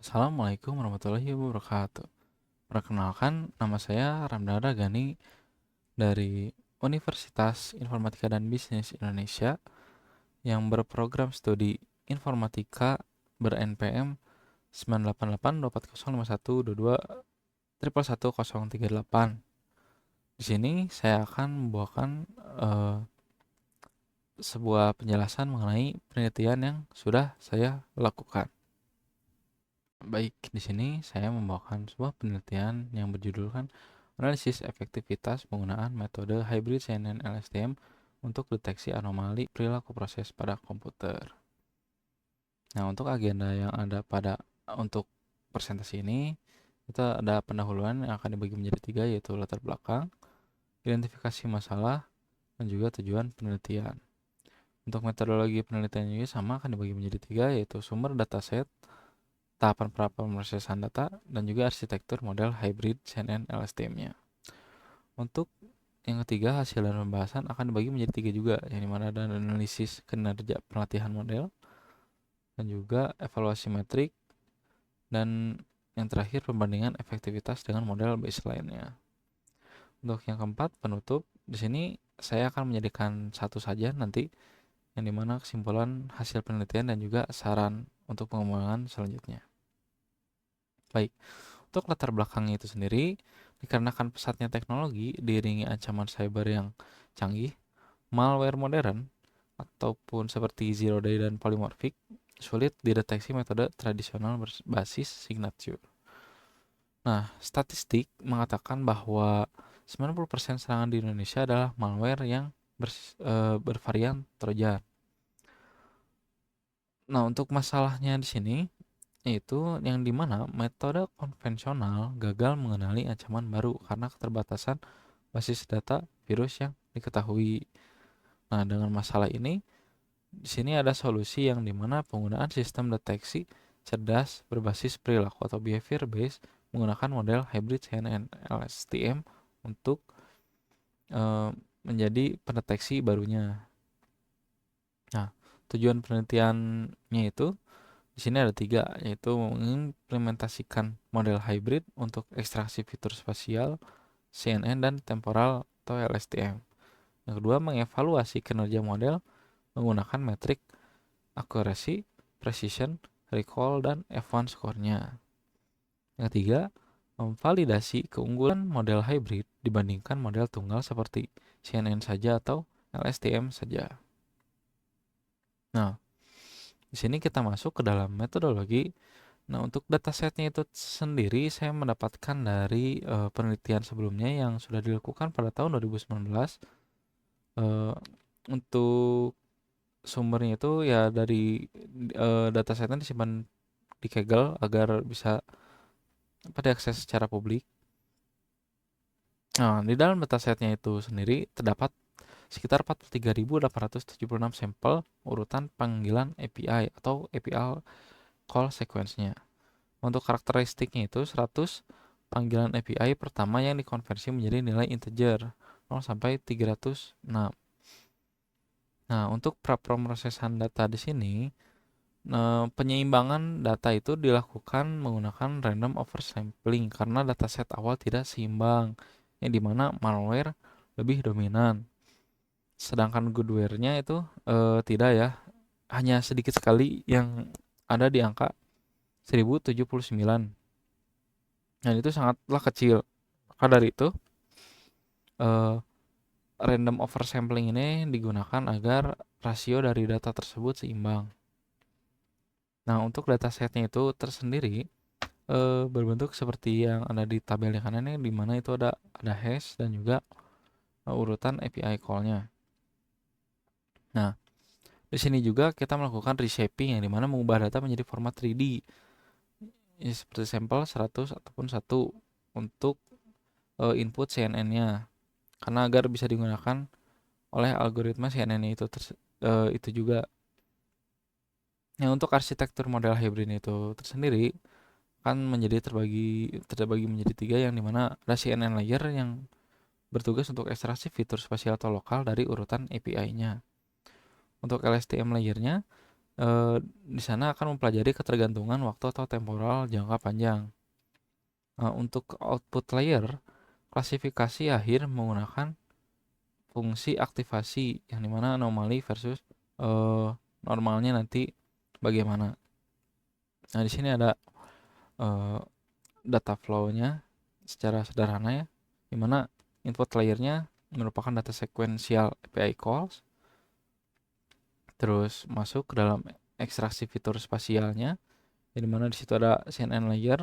Assalamualaikum warahmatullahi wabarakatuh. Perkenalkan, nama saya Ramdana Gani dari Universitas Informatika dan Bisnis Indonesia yang berprogram studi Informatika ber-NPM 98824051221113038. Di sini saya akan membawakan eh, sebuah penjelasan mengenai penelitian yang sudah saya lakukan. Baik, di sini saya membawakan sebuah penelitian yang berjudulkan Analisis Efektivitas Penggunaan Metode Hybrid CNN LSTM untuk Deteksi Anomali Perilaku Proses pada Komputer. Nah, untuk agenda yang ada untuk presentasi ini, kita ada pendahuluan yang akan dibagi menjadi tiga, yaitu latar belakang, identifikasi masalah, dan juga tujuan penelitian. Untuk metodologi penelitian juga sama, akan dibagi menjadi tiga, yaitu sumber dataset, tahapan pemrosesan data, dan juga arsitektur model hybrid CNN LSTM-nya. Untuk yang ketiga, hasil dan pembahasan akan dibagi menjadi tiga juga, yang dimana ada analisis kinerja pelatihan model, dan juga evaluasi metrik, dan yang terakhir perbandingan efektivitas dengan model baseline-nya. Untuk yang keempat, penutup, di sini saya akan menjadikan satu saja nanti, yang dimana kesimpulan hasil penelitian dan juga saran untuk pengembangan selanjutnya. Baik, untuk latar belakangnya itu sendiri, dikarenakan pesatnya teknologi diiringi ancaman cyber yang canggih, malware modern ataupun seperti zero day dan polymorphic sulit dideteksi metode tradisional berbasis signature. Nah, statistik mengatakan bahwa 90% serangan di Indonesia adalah malware yang bervarian Trojan. Nah, untuk masalahnya di sini yaitu yang dimana metode konvensional gagal mengenali ancaman baru karena keterbatasan basis data virus yang diketahui. Nah, dengan masalah ini, di sini ada solusi yang dimana penggunaan sistem deteksi cerdas berbasis perilaku atau behavior based menggunakan model hybrid CNN LSTM untuk menjadi pendeteksi barunya. Nah, tujuan penelitiannya itu di sini ada tiga, yaitu mengimplementasikan model hybrid untuk ekstraksi fitur spasial, CNN, dan temporal atau LSTM. Yang kedua, mengevaluasi kinerja model menggunakan metrik accuracy, precision, recall, dan F1 score-nya. Yang ketiga, memvalidasi keunggulan model hybrid dibandingkan model tunggal seperti CNN saja atau LSTM saja. Nah, di sini kita masuk ke dalam metodologi. Nah, untuk datasetnya itu sendiri saya mendapatkan dari penelitian sebelumnya yang sudah dilakukan pada tahun 2019. Untuk sumbernya itu ya dari datasetnya disimpan di Kaggle agar bisa diakses secara publik. Nah, di dalam datasetnya itu sendiri terdapat sekitar 43.876 sampel urutan panggilan API atau API call sequence-nya. Untuk karakteristiknya itu 100 panggilan API pertama yang dikonversi menjadi nilai integer 0 sampai 306. Nah, untuk pemrosesan data di sini, penyeimbangan data itu dilakukan menggunakan random oversampling karena dataset awal tidak seimbang, yang dimana malware lebih dominan. Sedangkan goodware-nya itu tidak ya, hanya sedikit sekali yang ada di angka 1079. Dan itu sangatlah kecil. Maka dari itu, eh, random oversampling ini digunakan agar rasio dari data tersebut seimbang. Nah, untuk datasetnya itu tersendiri berbentuk seperti yang ada di tabel di kanan ini, di mana itu ada hash dan juga urutan API call-nya. Nah, di sini juga kita melakukan reshaping yang dimana mengubah data menjadi format 3D. Ini seperti sampel 100 ataupun 1 untuk input CNN-nya. Karena agar bisa digunakan oleh algoritma CNN itu juga. Yang untuk arsitektur model hybrid itu tersendiri kan terbagi menjadi tiga, yang dimana ada CNN layer yang bertugas untuk ekstraksi fitur spasial atau lokal dari urutan API-nya. Untuk LSTM layernya Di sana akan mempelajari ketergantungan waktu atau temporal jangka panjang. Nah, untuk output layer, klasifikasi akhir menggunakan fungsi aktivasi yang dimana anomali versus eh, normalnya nanti bagaimana. Nah, di sini ada eh, data flow-nya secara sederhana ya, dimana input layernya merupakan data sequential API calls, terus masuk ke dalam ekstraksi fitur spasialnya, di mana di situ ada CNN layer,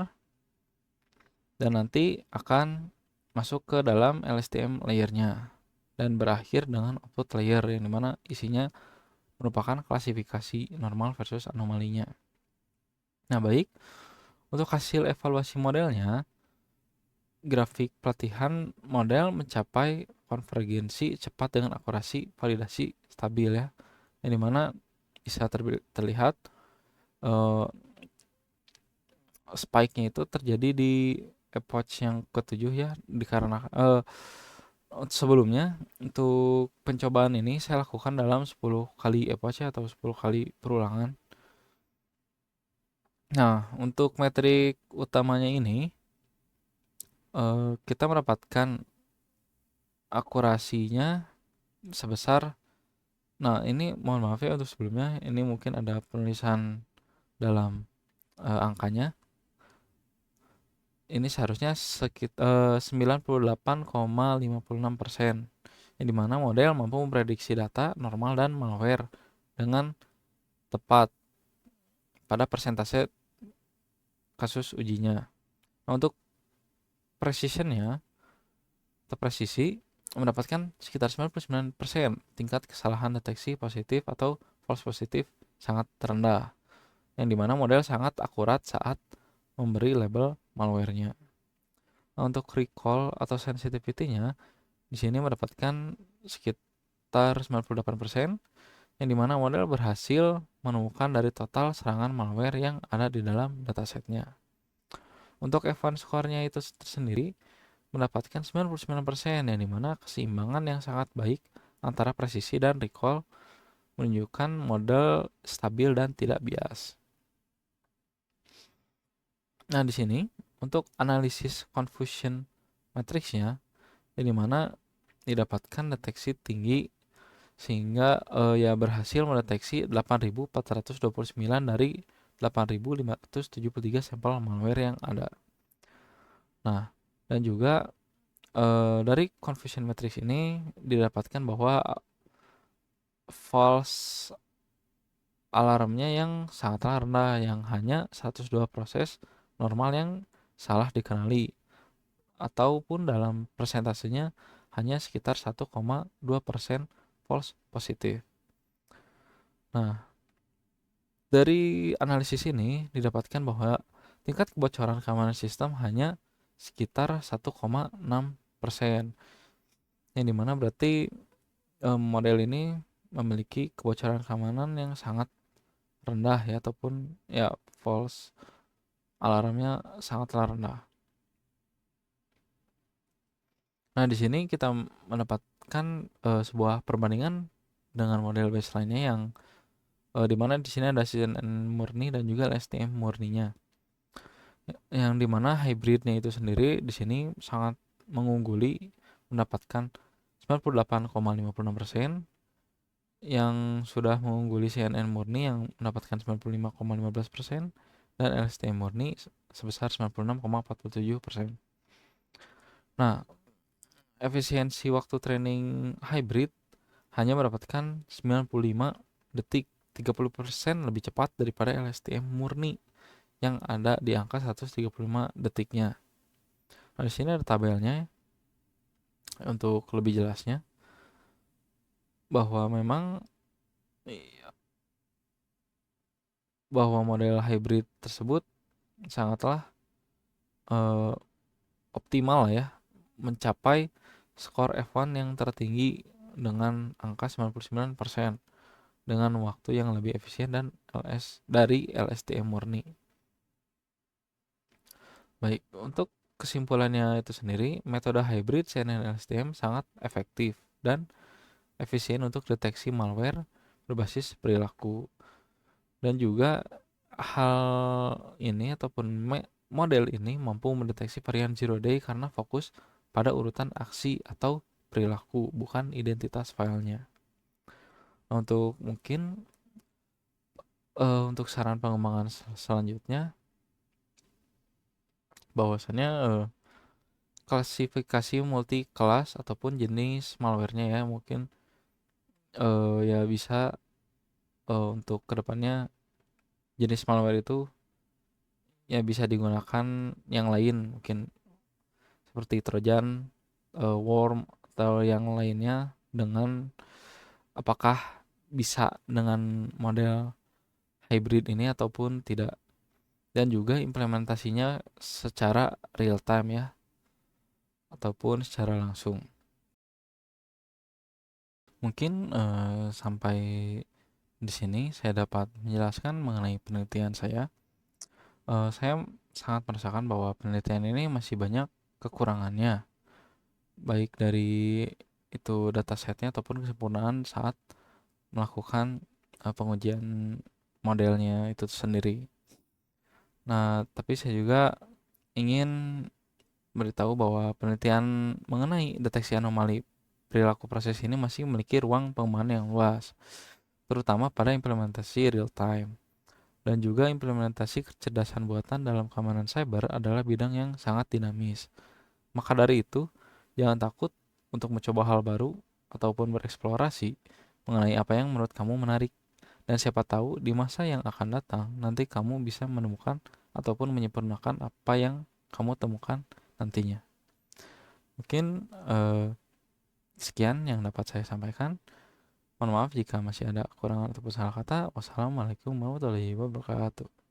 dan nanti akan masuk ke dalam LSTM layernya, dan berakhir dengan output layer yang dimana isinya merupakan klasifikasi normal versus anomalinya. Nah, baik, untuk hasil evaluasi modelnya, grafik pelatihan model mencapai konvergensi cepat dengan akurasi validasi stabil ya, yang dimana bisa terlihat uh, spike-nya itu terjadi di epoch yang ketujuh ya, dikarenakan sebelumnya untuk pencobaan ini saya lakukan dalam 10 kali epoch ya, atau 10 kali perulangan. Nah, untuk metrik utamanya ini kita mendapatkan akurasinya sebesar, nah ini mohon maaf ya untuk sebelumnya, ini mungkin ada penulisan dalam angkanya. Ini seharusnya sekitar 98,56%, yang dimana model mampu memprediksi data normal dan malware dengan tepat pada persentase kasus ujinya. Nah, untuk precisionnya atau presisi mendapatkan sekitar 99%, tingkat kesalahan deteksi positif atau false positif sangat rendah, yang dimana model sangat akurat saat memberi label malware-nya. Nah, untuk recall atau sensitivity-nya di sini mendapatkan sekitar 98%, yang dimana model berhasil menemukan dari total serangan malware yang ada di dalam datasetnya. Untuk advance score-nya itu tersendiri mendapatkan 99%, yang dimana keseimbangan yang sangat baik antara presisi dan recall menunjukkan model stabil dan tidak bias. Nah, di sini untuk analisis confusion matrixnya, yang dimana didapatkan deteksi tinggi sehingga ya berhasil mendeteksi 8.429 dari 8.573 sampel malware yang ada. Nah, dan juga dari confusion matrix ini didapatkan bahwa false alarmnya yang sangatlah rendah, yang hanya 102 proses normal yang salah dikenali, ataupun dalam persentasenya hanya sekitar 1,2% false positif. Nah, dari analisis ini didapatkan bahwa tingkat kebocoran keamanan sistem hanya sekitar 1,6%, yang dimana berarti model ini memiliki kebocoran keamanan yang sangat rendah ya, ataupun ya false alarmnya sangatlah rendah. Nah, di sini kita mendapatkan sebuah perbandingan dengan model baseline-nya yang dimana di sini ada CNN murni dan juga LSTM murninya, yang dimana hybridnya itu sendiri di sini sangat mengungguli, mendapatkan 98,56%, yang sudah mengungguli CNN murni yang mendapatkan 95,15%, dan LSTM murni sebesar 96,47%. Nah, efisiensi waktu training hybrid hanya mendapatkan 95 detik, 30% lebih cepat daripada LSTM murni yang ada di angka 135 detiknya. Nah, di sini ada tabelnya untuk lebih jelasnya, bahwa memang bahwa model hybrid tersebut sangatlah optimal ya, mencapai skor F1 yang tertinggi dengan angka 99% dengan waktu yang lebih efisien dan dari LSTM murni. Baik, untuk kesimpulannya itu sendiri, metode hybrid CNN LSTM sangat efektif dan efisien untuk deteksi malware berbasis perilaku. Dan juga hal ini ataupun model ini mampu mendeteksi varian zero day karena fokus pada urutan aksi atau perilaku, bukan identitas filenya. Nah, untuk mungkin untuk saran pengembangan selanjutnya, bahwasannya klasifikasi multi kelas ataupun jenis malwarenya ya mungkin ya bisa untuk kedepannya jenis malware itu ya bisa digunakan yang lain mungkin seperti Trojan, worm atau yang lainnya dengan apakah bisa dengan model hybrid ini ataupun tidak, dan juga implementasinya secara real time ya ataupun secara langsung. Mungkin sampai di sini saya dapat menjelaskan mengenai penelitian saya. Saya sangat merasakan bahwa penelitian ini masih banyak kekurangannya, baik dari itu datasetnya ataupun kesempurnaan saat melakukan pengujian modelnya itu sendiri. Nah, tapi saya juga ingin beritahu bahwa penelitian mengenai deteksi anomali perilaku proses ini masih memiliki ruang pengembangan yang luas, terutama pada implementasi real time. Dan juga implementasi kecerdasan buatan dalam keamanan cyber adalah bidang yang sangat dinamis. Maka dari itu, jangan takut untuk mencoba hal baru ataupun bereksplorasi mengenai apa yang menurut kamu menarik. Dan siapa tahu di masa yang akan datang, nanti kamu bisa menemukan ataupun menyempurnakan apa yang kamu temukan nantinya. Mungkin sekian yang dapat saya sampaikan. Mohon maaf jika masih ada kekurangan ataupun salah kata. Wassalamualaikum warahmatullahi wabarakatuh.